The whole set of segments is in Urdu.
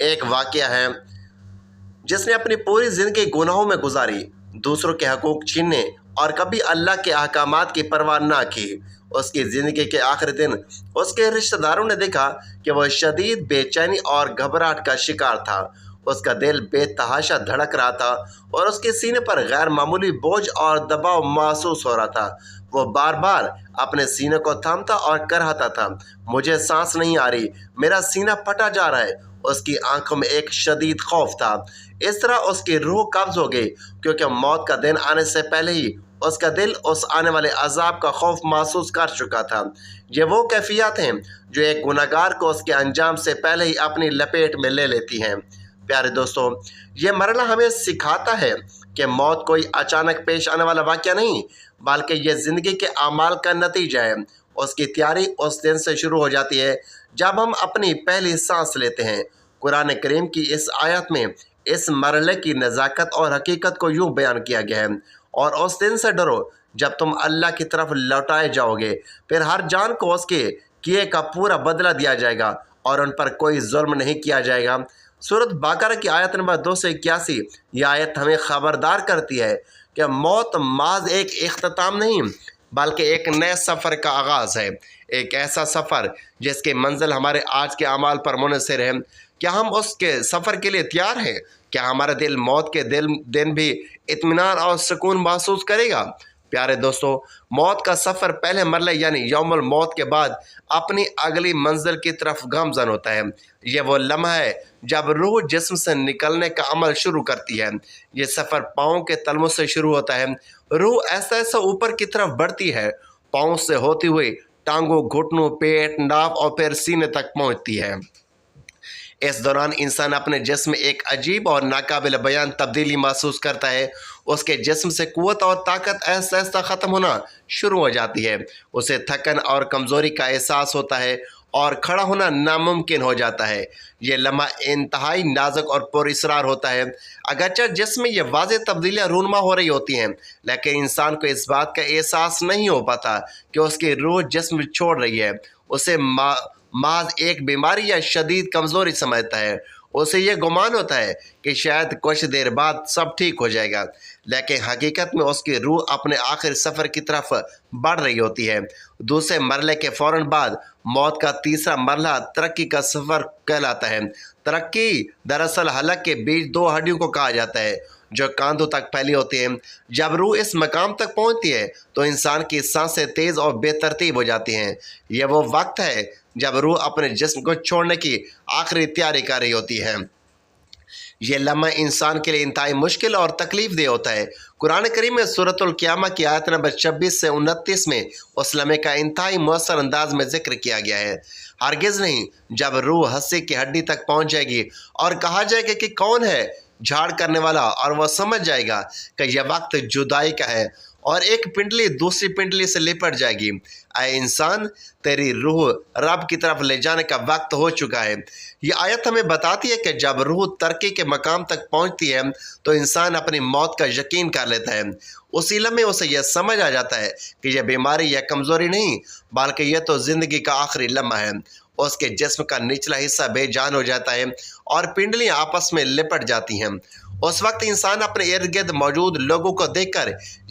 ایک واقعہ ہے جس نے اپنی پوری زندگی گناہوں میں گزاری، دوسروں کے حقوق چھیننے اور کبھی اللہ کے احکامات کی پرواہ نہ کی۔ اس کی زندگی کے آخری دن اس کے رشتہ داروں نے دیکھا کہ وہ شدید بے چینی اور گھبراہٹ کا شکار تھا۔ اس کا دل بے تحاشا دھڑک رہا تھا اور اس کے سینے پر غیر معمولی بوجھ اور دباؤ محسوس ہو رہا تھا۔ وہ بار بار اپنے سینے کو تھامتا اور کہتا تھا، مجھے سانس نہیں آ رہی، میرا سینہ پھٹا جا رہا ہے۔ اس کی آنکھوں میں ایک شدید خوف تھا۔ اس طرح اس کی روح قبض ہو گئی، کیونکہ موت کا دن آنے سے پہلے ہی اس کا دل اس آنے والے عذاب کا خوف محسوس کر چکا تھا۔ یہ وہ کیفیات ہیں جو ایک گناہگار کو اس کے انجام سے پہلے ہی اپنی لپیٹ میں لے لیتی ہیں۔ پیارے دوستو، یہ مرحلہ ہمیں سکھاتا ہے کہ موت کوئی اچانک پیش آنے والا واقعہ نہیں، بلکہ یہ زندگی کے اعمال کا نتیجہ ہے۔ اس کی تیاری اس دن سے شروع ہو جاتی ہے جب ہم اپنی پہلی سانس لیتے ہیں۔ قرآن کریم کی اس آیت میں اس مرحلے کی نزاکت اور حقیقت کو یوں بیان کیا گیا ہے، اور اس دن سے ڈرو جب تم اللہ کی طرف لوٹائے جاؤ گے، پھر ہر جان کو اس کے کیے کا پورا بدلہ دیا جائے گا اور ان پر کوئی ظلم نہیں کیا جائے گا۔ سورۃ بقرہ کی آیت نمبر 281، یہ آیت ہمیں خبردار کرتی ہے کہ موت محض ایک اختتام نہیں بلکہ ایک نئے سفر کا آغاز ہے، ایک ایسا سفر جس کی منزل ہمارے آج کے اعمال پر منحصر ہے۔ کیا ہم اس کے سفر کے لیے تیار ہیں؟ کیا ہمارا دل موت کے دن بھی اطمینان اور سکون محسوس کرے گا؟ پیارے دوستو، موت کا سفر پہلے مرحلے یعنی یوم الموت کے بعد اپنی اگلی منزل کی طرف گامزن ہوتا ہے۔ یہ وہ لمحہ ہے جب روح جسم سے نکلنے کا عمل شروع کرتی ہے۔ یہ سفر پاؤں کے تلووں سے شروع ہوتا ہے۔ روح ایسا ایسا اوپر کی طرف بڑھتی ہے، پاؤں سے ہوتی ہوئی ٹانگوں، گھٹنوں، پیٹ، ناف اور پھر سینے تک پہنچتی ہے۔ اس دوران انسان اپنے جسم میں ایک عجیب اور ناقابل بیان تبدیلی محسوس کرتا ہے۔ اس کے جسم سے قوت اور طاقت ایسا ایسا ختم ہونا شروع ہو جاتی ہے۔ اسے تھکن اور کمزوری کا احساس ہوتا ہے اور کھڑا ہونا ناممکن ہو جاتا ہے۔ یہ لمحہ انتہائی نازک اور پر اسرار ہوتا ہے۔ اگرچہ جسم میں یہ واضح تبدیلیاں رونما ہو رہی ہوتی ہیں، لیکن انسان کو اس بات کا احساس نہیں ہو پاتا کہ اس کی روح جسم چھوڑ رہی ہے۔ اسے محض ایک بیماری یا شدید کمزوری سمجھتا ہے۔ اسے یہ گمان ہوتا ہے کہ شاید کچھ دیر بعد سب ٹھیک ہو جائے گا، لیکن حقیقت میں اس کی روح اپنے آخری سفر کی طرف بڑھ رہی ہوتی ہے۔ دوسرے مرحلے کے فوراً بعد موت کا تیسرا مرحلہ ترقی کا سفر کہلاتا ہے۔ ترقی دراصل حلق کے بیچ دو ہڈیوں کو کہا جاتا ہے جو کاندھوں تک پھیلی ہوتی ہیں۔ جب روح اس مقام تک پہنچتی ہے تو انسان کی سانسیں تیز اور بے ترتیب ہو جاتی ہیں۔ یہ وہ وقت ہے جب روح اپنے جسم کو چھوڑنے کی آخری تیاری کر رہی ہوتی ہے۔ یہ لمحہ انسان کے لیے انتہائی مشکل اور تکلیف دہ ہوتا ہے۔ قرآن کریم میں سورۃ القیامہ کی آیت نمبر 26 سے 29 میں اس لمحے کا انتہائی مؤثر انداز میں ذکر کیا گیا ہے۔ ہرگز نہیں، جب روح ہستی کی ہڈی تک پہنچ جائے گی اور کہا جائے گا کہ کون ہے جھاڑ کرنے والا، اور وہ سمجھ جائے گا کہ یہ وقت جدائی کا ہے اور ایک پنڈلی دوسری پنڈلی سے لپٹ جائے گی۔ اے انسان، تیری روح رب کی طرف لے جانے کا وقت ہو چکا ہے۔ یہ آیت ہمیں بتاتی ہے کہ جب روح ترقی کے مقام تک پہنچتی ہے تو انسان اپنی موت کا یقین کر لیتا ہے۔ اسی لمحے اسے یہ سمجھ آ جاتا ہے کہ یہ بیماری یا کمزوری نہیں بلکہ یہ تو زندگی کا آخری لمحہ ہے۔ اس کے جسم کا نچلا حصہ بے جان ہو جاتا ہے اور پنڈلیاں آپس میں لپٹ جاتی ہیں۔ اس وقت انسان اپنے ارد گرد موجود لوگوں کو دیکھ کر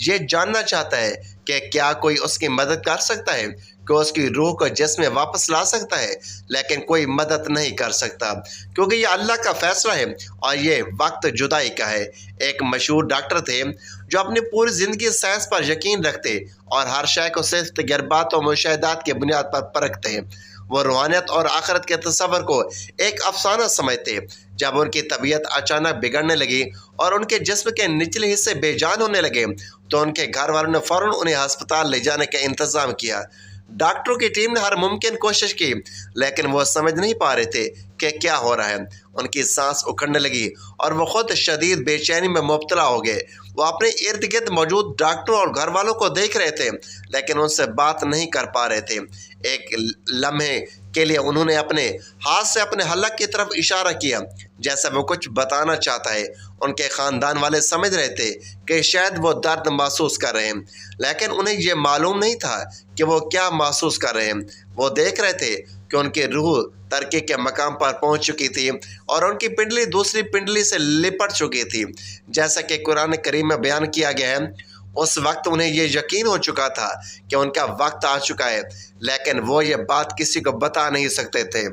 یہ جاننا چاہتا ہے کہ کیا کوئی اس کی مدد کر سکتا ہے، کہ اس کی روح کو جسم میں واپس لا سکتا ہے، لیکن کوئی مدد نہیں کر سکتا، کیونکہ یہ اللہ کا فیصلہ ہے اور یہ وقت جدائی کا ہے۔ ایک مشہور ڈاکٹر تھے جو اپنی پوری زندگی سائنس پر یقین رکھتے اور ہر شے کو صرف تجربات و مشاہدات کی بنیاد پر پرکھتے۔ وہ روحانیت اور آخرت کے تصور کو ایک افسانہ سمجھتے۔ جب ان کی طبیعت اچانک بگڑنے لگی اور ان کے جسم کے نچلے حصے بے جان ہونے لگے تو ان کے گھر والوں نے فوراً انہیں ہسپتال لے جانے کا انتظام کیا۔ ڈاکٹروں کی ٹیم نے ہر ممکن کوشش کی، لیکن وہ سمجھ نہیں پا رہے تھے کہ کیا ہو رہا ہے۔ ان کی سانس اکھڑنے لگی اور وہ خود شدید بے چینی میں مبتلا ہو گئے۔ وہ اپنے ارد گرد موجود ڈاکٹروں اور گھر والوں کو دیکھ رہے تھے، لیکن ان سے بات نہیں کر پا رہے تھے۔ ایک لمحے کے لیے انہوں نے اپنے ہاتھ سے اپنے حلق کی طرف اشارہ کیا جیسا وہ کچھ بتانا چاہتا ہے۔ ان کے خاندان والے سمجھ رہے تھے کہ شاید وہ درد محسوس کر رہے ہیں، لیکن انہیں یہ معلوم نہیں تھا کہ وہ کیا محسوس کر رہے ہیں۔ وہ دیکھ رہے تھے کہ ان کی روح ترقی کے مقام پر پہنچ چکی تھی اور ان کی پنڈلی دوسری پنڈلی سے لپٹ چکی تھی۔ جیسا کہ قرآن کریم میں بیان کیا گیا ہے، اس وقت انہیں یہ یقین ہو چکا تھا کہ ان کا وقت آ چکا ہے، لیکن وہ یہ بات کسی کو بتا نہیں سکتے تھے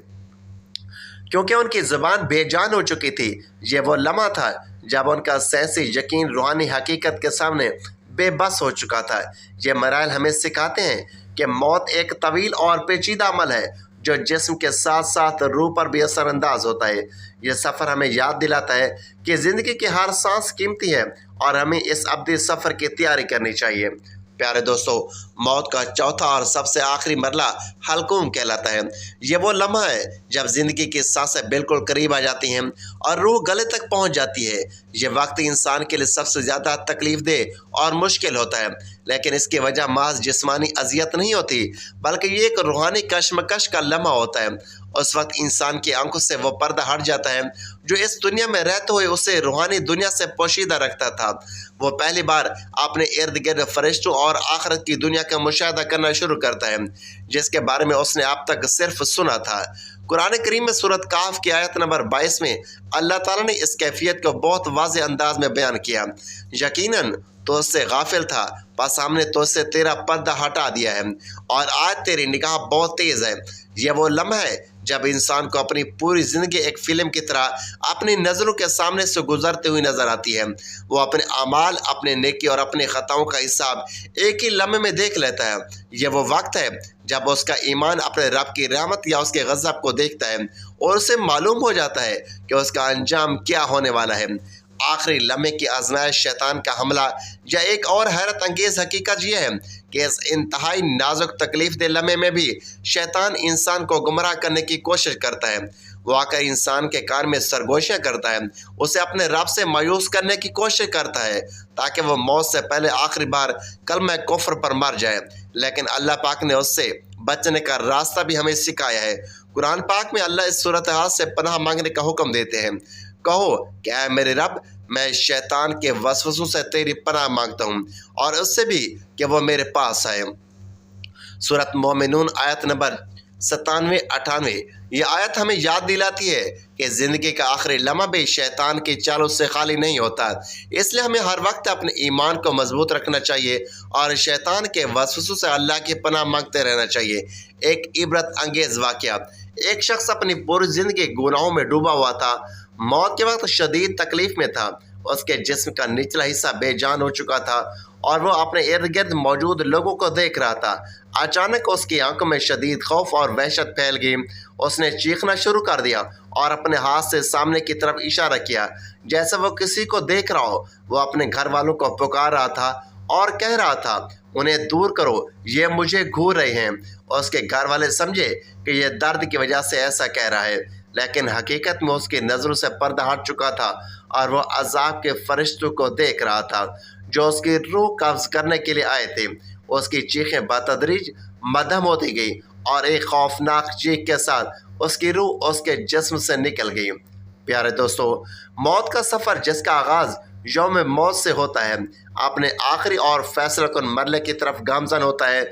کیونکہ ان کی زبان بے جان ہو چکی تھی۔ یہ وہ لمحہ تھا جب ان کا سائنسی یقین روحانی حقیقت کے سامنے بے بس ہو چکا تھا۔ یہ مراحل ہمیں سکھاتے ہیں کہ موت ایک طویل اور پیچیدہ عمل ہے جو جسم کے ساتھ ساتھ روح پر بھی اثر انداز ہوتا ہے۔ یہ سفر ہمیں یاد دلاتا ہے کہ زندگی کی ہر سانس قیمتی ہے اور ہمیں اس ابدی سفر کی تیاری کرنی چاہیے۔ پیارے دوستو، موت کا چوتھا اور سب سے آخری مرحلہ حلقوم کہلاتا ہے۔ یہ وہ لمحہ ہے جب زندگی کی سانسیں بالکل قریب آ جاتی ہیں اور روح گلے تک پہنچ جاتی ہے۔ یہ وقت انسان کے لیے سب سے زیادہ تکلیف دہ اور مشکل ہوتا ہے، لیکن اس کی وجہ محض جسمانی اذیت نہیں ہوتی، بلکہ یہ ایک روحانی کشمکش کا لمحہ ہوتا ہے۔ اس وقت انسان کی آنکھوں سے وہ پردہ ہٹ جاتا ہے جو اس دنیا میں رہتے ہوئے اسے روحانی دنیا سے پوشیدہ رکھتا تھا۔ وہ پہلی بار اپنے ارد گرد فرشتوں اور آخرت کی دنیا کا مشاہدہ کرنا شروع کرتا ہے جس کے بارے میں اس نے اب تک صرف سنا تھا۔ قرآن کریم میں سورۃ کہف کی آیت نمبر 22 میں اللہ تعالیٰ نے اس کیفیت کو بہت واضح انداز میں بیان کیا۔ یقیناً تو اس سے غافل تھا، بس ہم نے تو اس سے تیرا پردہ ہٹا دیا ہے اور آج تیری نگاہ بہت تیز ہے۔ یہ وہ لمحہ ہے جب انسان کو اپنی پوری زندگی ایک فلم کی طرح اپنی نظروں کے سامنے سے گزرتے ہوئی نظر آتی ہے۔ وہ اپنے اعمال، اپنے نیکی اور اپنے خطاؤں کا حساب ایک ہی لمحے میں دیکھ لیتا ہے۔ یہ وہ وقت ہے جب اس کا ایمان اپنے رب کی رحمت یا اس کے غضب کو دیکھتا ہے اور اسے معلوم ہو جاتا ہے کہ اس کا انجام کیا ہونے والا ہے۔ آخری لمحے کی آزمائش، شیطان کا حملہ یا ایک اور حیرت انگیز حقیقت یہ ہے کہ اس انتہائی نازک تکلیف دہ لمحے میں بھی شیطان انسان کو گمراہ کرنے کی کوشش کرتا ہے۔ وہ آ کر انسان کے کان میں سرگوشیاں کرتا ہے، اسے اپنے رب سے مایوس کرنے کی کوشش کرتا ہے تاکہ وہ موت سے پہلے آخری بار کلمہ کفر پر مر جائے۔ لیکن اللہ پاک نے اس سے بچنے کا راستہ بھی ہمیں سکھایا ہے۔ قرآن پاک میں اللہ اس صورتحال سے پناہ مانگنے کا حکم دیتے ہیں۔ کہو کہ اے میرے رب، میں شیطان کے وسوسوں سے تیری پناہ مانگتا ہوں اور اس سے بھی کہ وہ میرے پاس آئے۔ سورۃ مومنون آیت نمبر 97-98۔ یہ آیت ہمیں یاد دلاتی ہے کہ زندگی کا آخری لمحہ بھی شیطان کی چالوں سے خالی نہیں ہوتا، اس لیے ہمیں ہر وقت اپنے ایمان کو مضبوط رکھنا چاہیے اور شیطان کے وسوسوں سے اللہ کی پناہ مانگتے رہنا چاہیے۔ ایک عبرت انگیز واقعہ۔ ایک شخص اپنی پوری زندگی گناہوں میں ڈوبا ہوا تھا، موت کے وقت شدید تکلیف میں تھا، اس کے جسم کا نچلا حصہ بے جان ہو چکا تھا اور وہ اپنے ارد گرد موجود لوگوں کو دیکھ رہا تھا۔ اچانک اس کی آنکھوں میں شدید خوف اور وحشت پھیل گئی۔ اس نے چیخنا شروع کر دیا اور اپنے ہاتھ سے سامنے کی طرف اشارہ کیا جیسے وہ کسی کو دیکھ رہا ہو۔ وہ اپنے گھر والوں کو پکار رہا تھا اور کہہ رہا تھا، انہیں دور کرو، یہ مجھے گھور رہے ہیں۔ اس کے گھر والے سمجھے کہ یہ درد کی وجہ سے ایسا کہہ رہا ہے، لیکن حقیقت میں اس کی نظروں سے پردہ ہٹ چکا تھا اور وہ عذاب کے فرشتوں کو دیکھ رہا تھا جو اس کی روح قبض کرنے کے لیے آئے تھے۔ اس کی چیخیں بتدریج مدھم ہوتی گئی اور ایک خوفناک چیخ کے ساتھ اس کی روح اس کے جسم سے نکل گئی۔ پیارے دوستو، موت کا سفر جس کا آغاز یوم موت سے ہوتا ہے، اپنے آخری اور فیصلہ کن مرحلے کی طرف گامزن ہوتا ہے۔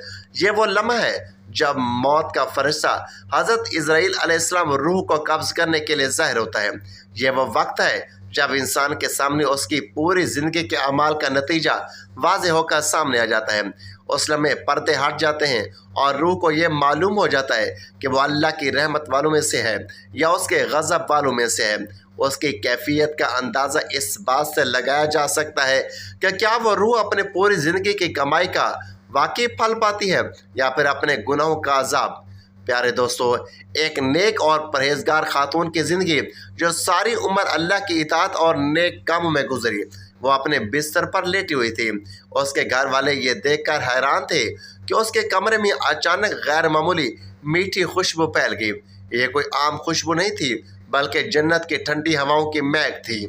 یہ وہ لمحہ ہے جب موت کا فرشتہ حضرت اسرائیل علیہ السلام روح کو قبض کرنے کے لیے ظاہر ہوتا ہے۔ یہ وہ وقت ہے جب انسان کے سامنے اس کی پوری زندگی کے اعمال کا نتیجہ واضح ہو کر سامنے آ جاتا ہے۔ اس لمحے پردے ہٹ جاتے ہیں اور روح کو یہ معلوم ہو جاتا ہے کہ وہ اللہ کی رحمت والوں میں سے ہے یا اس کے غضب والوں میں سے ہے۔ اس کی کیفیت کا اندازہ اس بات سے لگایا جا سکتا ہے کہ کیا وہ روح اپنے پوری زندگی کی کمائی کا واقعی پھل پاتی ہے یا پھر اپنے گناہوں کا عذاب۔ پیارے دوستو، ایک نیک اور پرہیزگار خاتون کی زندگی جو ساری عمر اللہ کی اطاعت اور نیک کاموں میں گزری، وہ اپنے بستر پر لیٹی ہوئی تھی۔ اس کے گھر والے یہ دیکھ کر حیران تھے کہ اس کے کمرے میں اچانک غیر معمولی میٹھی خوشبو پھیل گئی۔ یہ کوئی عام خوشبو نہیں تھی بلکہ جنت کی ٹھنڈی ہواؤں کی مہک تھی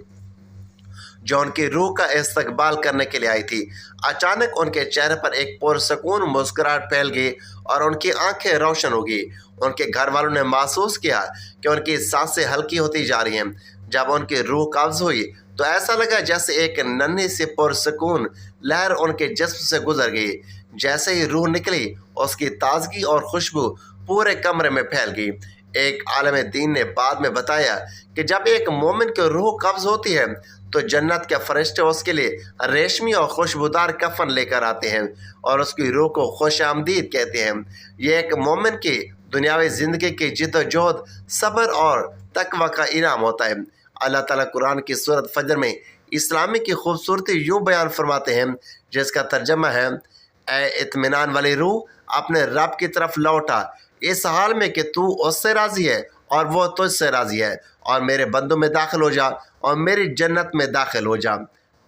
جو ان کی روح کا استقبال کرنے کے لیے آئی تھی۔ اچانک ان کے چہرے پر ایک پرسکون مسکراہٹ پھیل گئی اور ان کی آنکھیں روشن ہو گئی۔ ان کے گھر والوں نے محسوس کیا کہ ان کی سانسیں ہلکی ہوتی جا رہی ہیں۔ جب ان کی روح قبض ہوئی تو ایسا لگا جیسے ایک ننھی سی پرسکون لہر ان کے جسم سے گزر گئی۔ جیسے ہی روح نکلی، اس کی تازگی اور خوشبو پورے کمرے میں پھیل گئی۔ ایک عالم دین نے بعد میں بتایا کہ جب ایک مومن کی روح قبض ہوتی ہے تو جنت کے فرشتے اس کے لیے ریشمی اور خوشبودار کفن لے کر آتے ہیں اور اس کی روح کو خوش آمدید کہتے ہیں۔ یہ ایک مومن کی دنیاوی زندگی کی جد و جہد، صبر اور تقوی کا انعام ہوتا ہے۔ اللہ تعالیٰ قرآن کی سورۃ فجر میں اسلامی کی خوبصورتی یوں بیان فرماتے ہیں، جس کا ترجمہ ہے: اے اطمینان والی روح، اپنے رب کی طرف لوٹا، اس حال میں کہ تو اس سے راضی ہے اور وہ تجھ سے راضی ہے، اور میرے بندوں میں داخل ہو جا اور میری جنت میں داخل ہو جا۔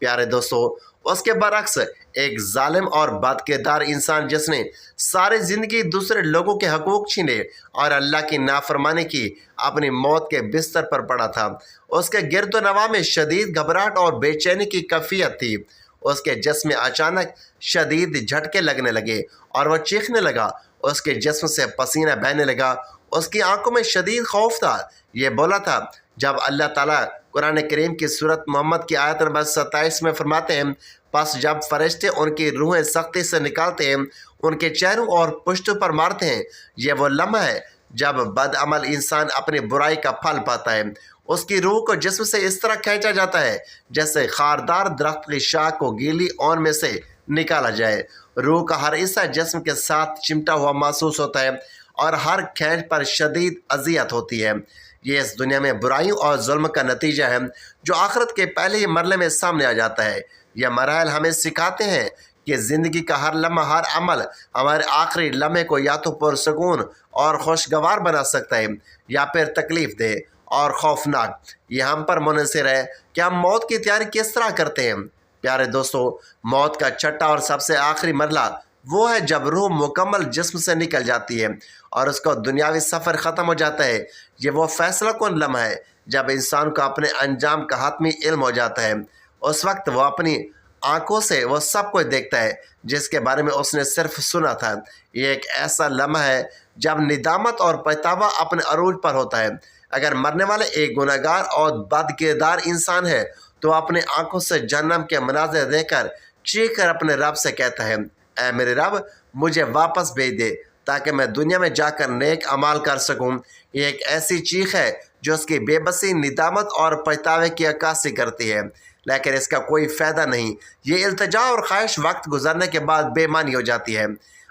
پیارے دوستو، اس کے برعکس ایک ظالم اور بد کردار انسان جس نے ساری زندگی دوسرے لوگوں کے حقوق چھینے اور اللہ کی نافرمانی کی، اپنی موت کے بستر پر پڑا تھا۔ اس کے گرد و نواح میں شدید گھبراہٹ اور بے چینی کی کیفیت تھی۔ اس کے جسم میں اچانک شدید جھٹکے لگنے لگے اور وہ چیخنے لگا۔ اس کے جسم سے پسینہ بہنے لگا۔ اس کی آنکھوں میں شدید خوف تھا۔ یہ بولا تھا جب اللہ تعالیٰ قرآن کریم کی سورۃ محمد کی آیت نمبر 27 میں فرماتے ہیں: پس جب فرشتے ان کی روحیں سختی سے نکالتے ہیں، ان کے چہروں اور پشتوں پر مارتے ہیں، یہ وہ لمحہ ہے جب بد عمل انسان اپنی برائی کا پھل پاتا ہے۔ اس کی روح کو جسم سے اس طرح کھینچا جاتا ہے جیسے خاردار درخت کی شاخ کو گیلی اون میں سے نکالا جائے۔ روح کا ہر حصہ جسم کے ساتھ چمٹا ہوا محسوس ہوتا ہے اور ہر کھینچ پر شدید اذیت ہوتی ہے۔ یہ اس دنیا میں برائیوں اور ظلم کا نتیجہ ہے جو آخرت کے پہلے ہی مرحلے میں سامنے آ جاتا ہے۔ یہ مراحل ہمیں سکھاتے ہیں کہ زندگی کا ہر لمحہ، ہر عمل ہمارے آخری لمحے کو یا تو پرسکون اور خوشگوار بنا سکتا ہے یا پھر تکلیف دہ اور خوفناک۔ یہ ہم پر منحصر ہے کہ ہم موت کی تیاری کس طرح کرتے ہیں۔ پیارے دوستو، موت کا چھٹا اور سب سے آخری مرحلہ وہ ہے جب روح مکمل جسم سے نکل جاتی ہے اور اس کا دنیاوی سفر ختم ہو جاتا ہے۔ یہ وہ فیصلہ کن لمحہ ہے جب انسان کو اپنے انجام کا حتمی علم ہو جاتا ہے۔ اس وقت وہ اپنی آنکھوں سے وہ سب کچھ دیکھتا ہے جس کے بارے میں اس نے صرف سنا تھا۔ یہ ایک ایسا لمحہ ہے جب ندامت اور پچھتاوا اپنے عروج پر ہوتا ہے۔ اگر مرنے والے ایک گناہ گار اور بد کردار انسان ہے تو اپنے آنکھوں سے جہنم کے مناظر دیکھ کر چیخ کر اپنے رب سے کہتا ہے: اے میرے رب، مجھے واپس بھیج دے تاکہ میں دنیا میں جا کر نیک اعمال کر سکوں۔ یہ ایک ایسی چیخ ہے جو اس کی بے بسی، ندامت اور پچھتاوے کی عکاسی کرتی ہے، لیکن اس کا کوئی فائدہ نہیں۔ یہ التجا اور خواہش وقت گزرنے کے بعد بے معنی ہو جاتی ہے۔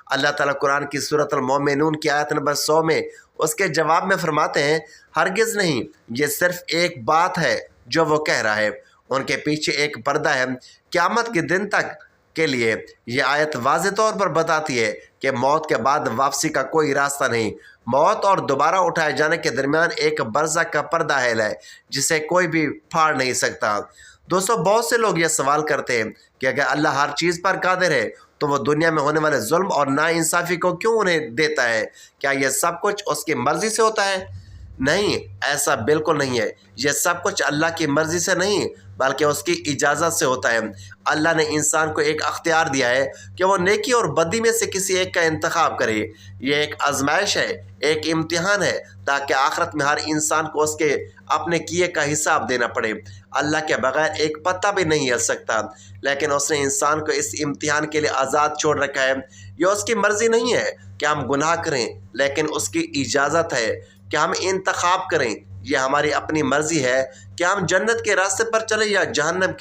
اللہ تعالیٰ قرآن کی سورۃ المومنون کی آیت نمبر 100 میں اس کے جواب میں فرماتے ہیں: ہرگز نہیں، یہ صرف ایک بات ہے جو وہ کہہ رہا ہے۔ ان کے پیچھے ایک پردہ ہے قیامت کے دن تک کے لیے۔ یہ آیت واضح طور پر بتاتی ہے کہ موت کے بعد واپسی کا کوئی راستہ نہیں۔ موت اور دوبارہ اٹھائے جانے کے درمیان ایک برزخ کا پردہ ہے جسے کوئی بھی پھاڑ نہیں سکتا۔ دوستو، بہت سے لوگ یہ سوال کرتے ہیں کہ اگر اللہ ہر چیز پر قادر ہے تو وہ دنیا میں ہونے والے ظلم اور ناانصافی کو کیوں انہیں دیتا ہے؟ کیا یہ سب کچھ اس کی مرضی سے ہوتا ہے؟ نہیں، ایسا بالکل نہیں ہے۔ یہ سب کچھ اللہ کی مرضی سے نہیں بلکہ اس کی اجازت سے ہوتا ہے۔ اللہ نے انسان کو ایک اختیار دیا ہے کہ وہ نیکی اور بدی میں سے کسی ایک کا انتخاب کرے۔ یہ ایک آزمائش ہے، ایک امتحان ہے، تاکہ آخرت میں ہر انسان کو اس کے اپنے کیے کا حساب دینا پڑے۔ اللہ کے بغیر ایک پتا بھی نہیں ہل سکتا، لیکن اس نے انسان کو اس امتحان کے لیے آزاد چھوڑ رکھا ہے۔ یہ اس کی مرضی نہیں ہے کہ ہم گناہ کریں، لیکن اس کی اجازت ہے کہ ہم انتخاب کریں۔ یہ ہماری اپنی مرضی ہے کہ ہم جنت کے راستے پر چلیں یا جہنم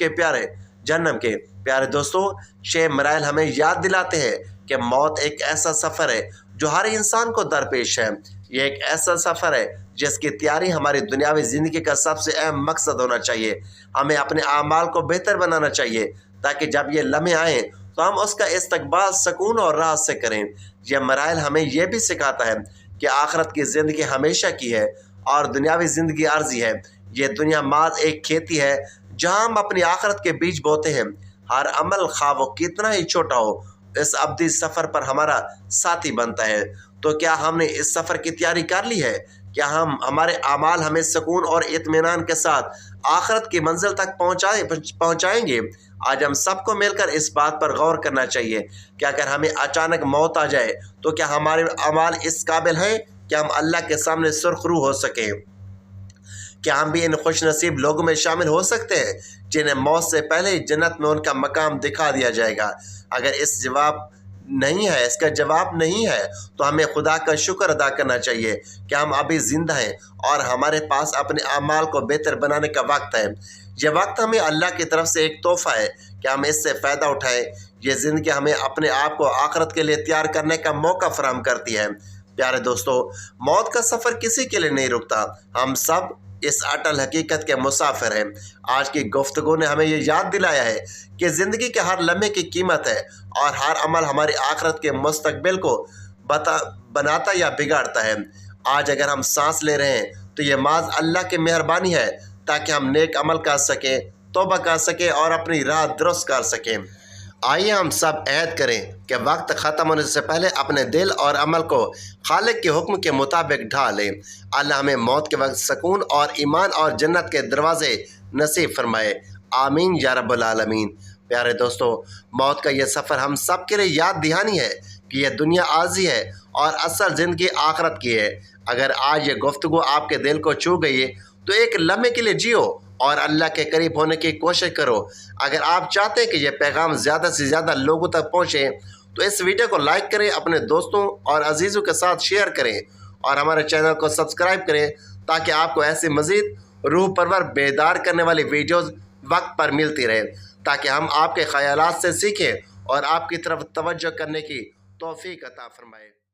کے۔ پیارے دوستو، 6 مراحل ہمیں یاد دلاتے ہیں کہ موت ایک ایسا سفر ہے جو ہر انسان کو درپیش ہے۔ یہ ایک ایسا سفر ہے جس کی تیاری ہماری دنیاوی زندگی کا سب سے اہم مقصد ہونا چاہیے۔ ہمیں اپنے اعمال کو بہتر بنانا چاہیے تاکہ جب یہ لمحے آئیں تو ہم اس کا استقبال سکون اور راحت سے کریں۔ یہ مراحل ہمیں یہ بھی سکھاتا ہے کہ آخرت کی زندگی ہمیشہ کی ہے اور دنیاوی زندگی عارضی ہے۔ یہ دنیا محض ایک کھیتی ہے جہاں ہم اپنی آخرت کے بیج بوتے ہیں۔ ہر عمل خواہ وہ کتنا ہی چھوٹا ہو اس ابدی سفر پر ہمارا ساتھی بنتا ہے۔ تو کیا ہم نے اس سفر کی تیاری کر لی ہے؟ کیا ہمارے اعمال ہمیں سکون اور اطمینان کے ساتھ آخرت کی منزل تک پہنچائیں گے؟ آج ہم سب کو مل کر اس بات پر غور کرنا چاہیے کہ اگر ہمیں اچانک موت آ جائے تو کیا ہمارے اعمال اس قابل ہیں کہ ہم اللہ کے سامنے سرخ روح ہو سکیں؟ کیا ہم بھی ان خوش نصیب لوگوں میں شامل ہو سکتے ہیں جنہیں موت سے پہلے ہی جنت میں ان کا مقام دکھا دیا جائے گا؟ اگر اس جواب نہیں ہے، اس کا جواب نہیں ہے، تو ہمیں خدا کا شکر ادا کرنا چاہیے کہ ہم ابھی زندہ ہیں اور ہمارے پاس اپنے اعمال کو بہتر بنانے کا وقت ہے۔ یہ وقت ہمیں اللہ کی طرف سے ایک تحفہ ہے کہ ہم اس سے فائدہ اٹھائیں۔ یہ زندگی ہمیں اپنے آپ کو آخرت کے لیے تیار کرنے کا موقع فراہم کرتی ہے۔ پیارے دوستو، موت کا سفر کسی کے لیے نہیں رکتا، ہم سب اس اٹل حقیقت کے مسافر ہیں۔ آج کی گفتگو نے ہمیں یہ یاد دلایا ہے کہ زندگی کے ہر لمحے کی قیمت ہے اور ہر عمل ہماری آخرت کے مستقبل کو بناتا یا بگاڑتا ہے۔ آج اگر ہم سانس لے رہے ہیں تو یہ محض اللہ کی مہربانی ہے تاکہ ہم نیک عمل کر سکیں، توبہ کر سکیں اور اپنی راہ درست کر سکیں۔ آئیے ہم سب عہد کریں کہ وقت ختم ہونے سے پہلے اپنے دل اور عمل کو خالق کے حکم کے مطابق ڈھالیں۔ اللہ ہمیں موت کے وقت سکون اور ایمان اور جنت کے دروازے نصیب فرمائے، آمین یا رب العالمین۔ پیارے دوستو، موت کا یہ سفر ہم سب کے لیے یاد دہانی ہے کہ یہ دنیا عارضی ہے اور اصل زندگی آخرت کی ہے۔ اگر آج یہ گفتگو آپ کے دل کو چھو گئی ہے تو ایک لمحے کے لیے جیو اور اللہ کے قریب ہونے کی کوشش کرو۔ اگر آپ چاہتے ہیں کہ یہ پیغام زیادہ سے زیادہ لوگوں تک پہنچے تو اس ویڈیو کو لائک کریں، اپنے دوستوں اور عزیزوں کے ساتھ شیئر کریں اور ہمارے چینل کو سبسکرائب کریں تاکہ آپ کو ایسی مزید روح پرور بیدار کرنے والی ویڈیوز وقت پر ملتی رہے، تاکہ ہم آپ کے خیالات سے سیکھیں اور آپ کی طرف توجہ کرنے کی توفیق عطا فرمائے۔